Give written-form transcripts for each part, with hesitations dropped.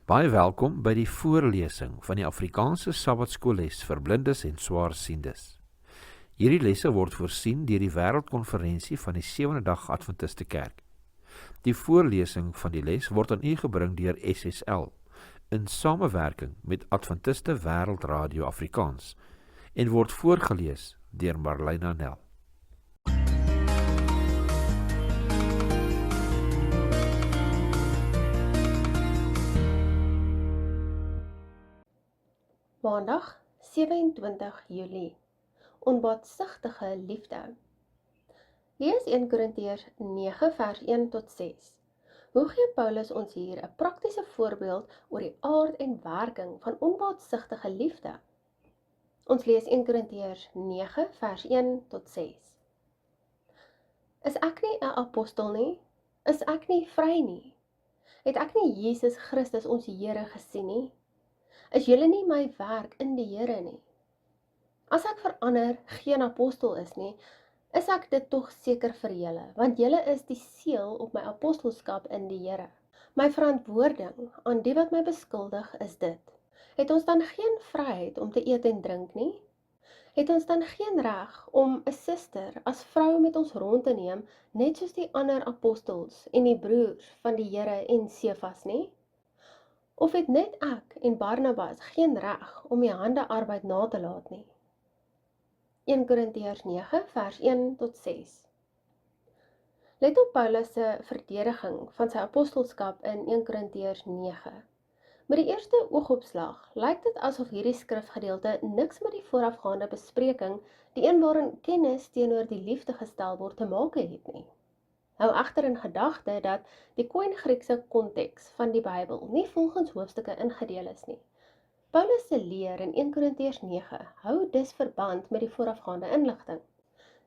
Baie welkom by die voorlesing van die Afrikaanse Sabbatskoolles vir blindes en swaarsiendes. Hierdie lesse word voorsien deur die Wêreldkonferensie van die Sewende Dag Adventiste Kerk. Die voorlesing van die les word aan u gebring deur SSL in samewerking met Adventiste Wêreldradio Afrikaans en word voorgeles deur Marlena Nel. Maandag 27 Julie. Onbaatsigtige liefde. Lees 1 Korintiërs 9 vers 1 tot 6. Hoe gee Paulus ons hier 'n praktiese voorbeeld oor die aard en werking van onbaatsigtige liefde? Ons lees 1 Korintiërs 9 vers 1 tot 6. Is ek nie 'n apostel nie? Is ek nie vry nie? Het ek nie Jesus Christus ons Here gesien nie? Is julle nie my werk in die Here nie? As ek verander geen apostel is nie, is ek dit tog seker vir julle, want julle is die seël op my apostelskap in die Here. My verantwoording aan die wat my beskuldig is dit: het ons dan geen vryheid om te eet en drink nie? Het ons dan geen reg om 'n suster as vrou met ons rond te neem, net soos die ander apostels en die broers van die Here en Sefas nie? Of het net ek en Barnabas geen reg om die hande arbeid na te laat nie? 1 Korintiërs 9 vers 1 tot 6. Let op Paulus se verdediging van sy apostelskap in 1 Korintiërs 9. Met die eerste oogopslag lyk dit asof hierdie skrifgedeelte niks met die voorafgaande bespreking, die een waarin kennis teenoor die liefde gestel word, te maak het nie. Hou egter in gedagte dat die Koine-Griekse konteks van die Bybel nie volgens hoofstukke ingedeel is nie. Paulus se leer in 1 Korintiërs 9 hou dus verband met die voorafgaande inligting.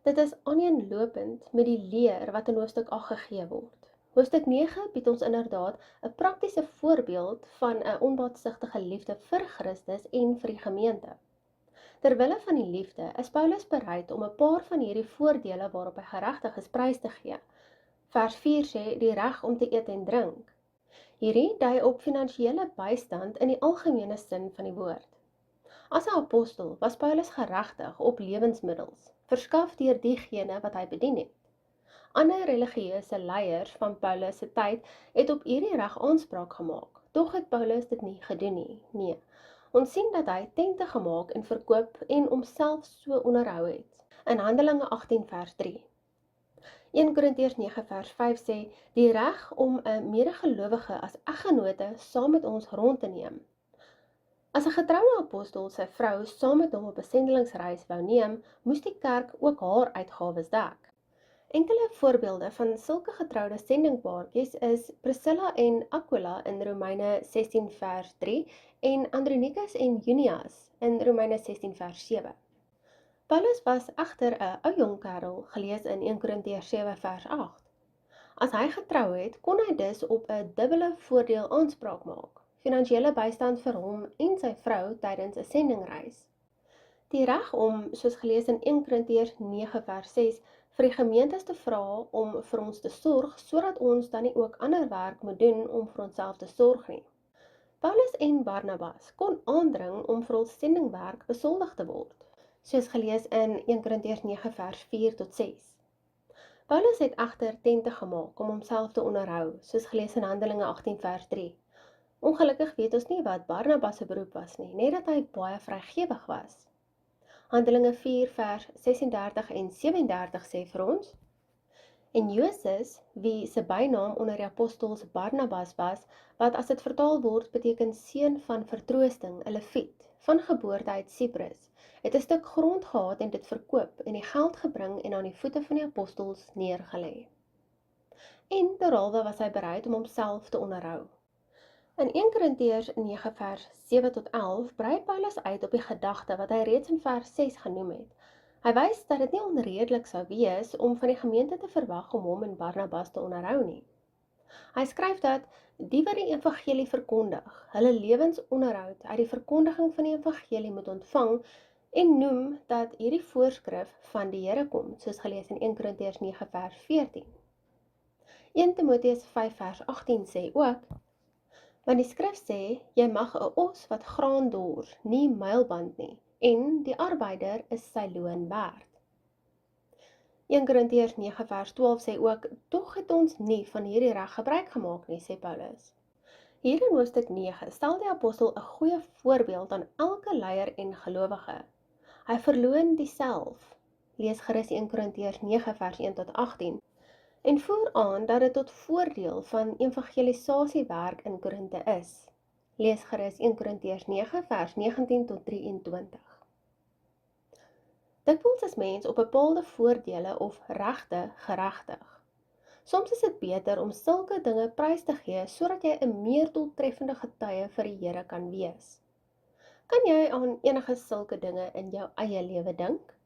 Dit is aaneenlopend met die leer wat in hoofstuk 8 gegee word. Hoofstuk 9 bied ons inderdaad 'n praktiese voorbeeld van 'n onbaatsigtige liefde vir Christus en vir die gemeente. Terwille van die liefde is Paulus bereid om 'n paar van hierdie voordele waarop hy geregtig is prys te gee. Vers 4 sê die reg om te eet en drink. Hierdie dui op finansiële bystand in die algemene sin van die woord. As 'n apostel was Paulus geregtig op lewensmiddels, verskaf deur diegene wat hy bedien het. Ander religieuse leiers van Paulus se tyd het op hierdie reg aanspraak gemaak, tog het Paulus dit nie gedoen nie. Nee, ons sien dat hy tente gemaak en verkoop en homself so onderhou het. In Handelinge 18 vers 3. 1 Korintiërs 9 vers 5 sê, die reg om 'n medegelowige as eggenote saam met ons rond te neem. As 'n getroude apostel sy vrou saam met hom op 'n sendelingsreis wou neem, moes die kerk ook haar uitgawes dek. Enkele voorbeelde van sulke getroude sendingpaartjies is Priscilla en Aquila in Romeine 16 vers 3 en Andronicus en Junias in Romeine 16 vers 7. Paulus was egter 'n ou jong kerel, gelees in 1 Korintiërs 7 vers 8. As hy getrou het, kon hy dus op 'n dubbele voordeel aanspraak maak: finansiële bystand vir hom en sy vrou tydens 'n sendingreis. Die reg om, soos gelees in 1 Korintiërs 9 vers 6, vir die gemeentes te vra om vir ons te sorg, sodat ons dan nie ook ander werk moet doen om vir onsself te sorg nie. Paulus en Barnabas kon aandring om vir hul sendingwerk besoldig te word, soos gelees in 1 Korintiërs 9 vers 4 tot 6. Paulus het egter tente gemaak om homself te onderhou, soos gelees in Handelinge 18 vers 3. Ongelukkig weet ons nie wat Barnabas se beroep was nie, net dat hy baie vrygewig was. Handelinge 4 vers 36 en 37 sê vir ons: En Joses, wie se bynaam onder die apostels Barnabas was, wat as dit vertaal word beteken seun van vertroosting, 'n Lewiet, van geboorte uit Siprus, het 'n stuk grond gehad en dit verkoop en die geld gebring en aan die voete van die apostels neergelê. En derhalwe was hy bereid om homself te onderhou. In 1 Korintiërs 9 vers 7 tot 11 brei Paulus uit op die gedagte wat hy reeds in vers 6 genoem het. Hy wys dat dit nie onredelik sou wees om van die gemeente te verwag om hom en Barnabas te onderhou nie. Hy skryf dat die wat die evangelie verkondig, hulle lewensonderhoud uit die verkondiging van die evangelie moet ontvang en noem dat hierdie voorskrif van die Here kom, soos gelees in 1 Korintiërs 9 vers 14. 1 Timoteus 5 vers 18 sê ook: Want die skrif sê, jy mag 'n os wat graan dor, nie mylband nie, en die arbeider is sy loon werd. 1 Korintiërs 9 vers 12 sê ook, tog het ons nie van hierdie reg gebruik gemaak nie, sê Paulus. Hier in hoofstuk 9 stel die apostel 'n goeie voorbeeld aan elke leier en gelowige. Hy verloon diself, lees gerus 1 Korintiërs 9 vers 1 tot 18, en voer aan dat dit tot voordeel van evangelisasiewerk in Korinte is. Lees gerus 1 Korintiërs 9 vers 19 tot 23. Dikwels is mens op bepaalde voordele of regte geregtig. Soms is dit beter om sulke dinge prys te gee sodat jy 'n meer doeltreffende getuie vir die Here kan wees. Kan jy aan enige sulke dinge in jou eie lewe dink?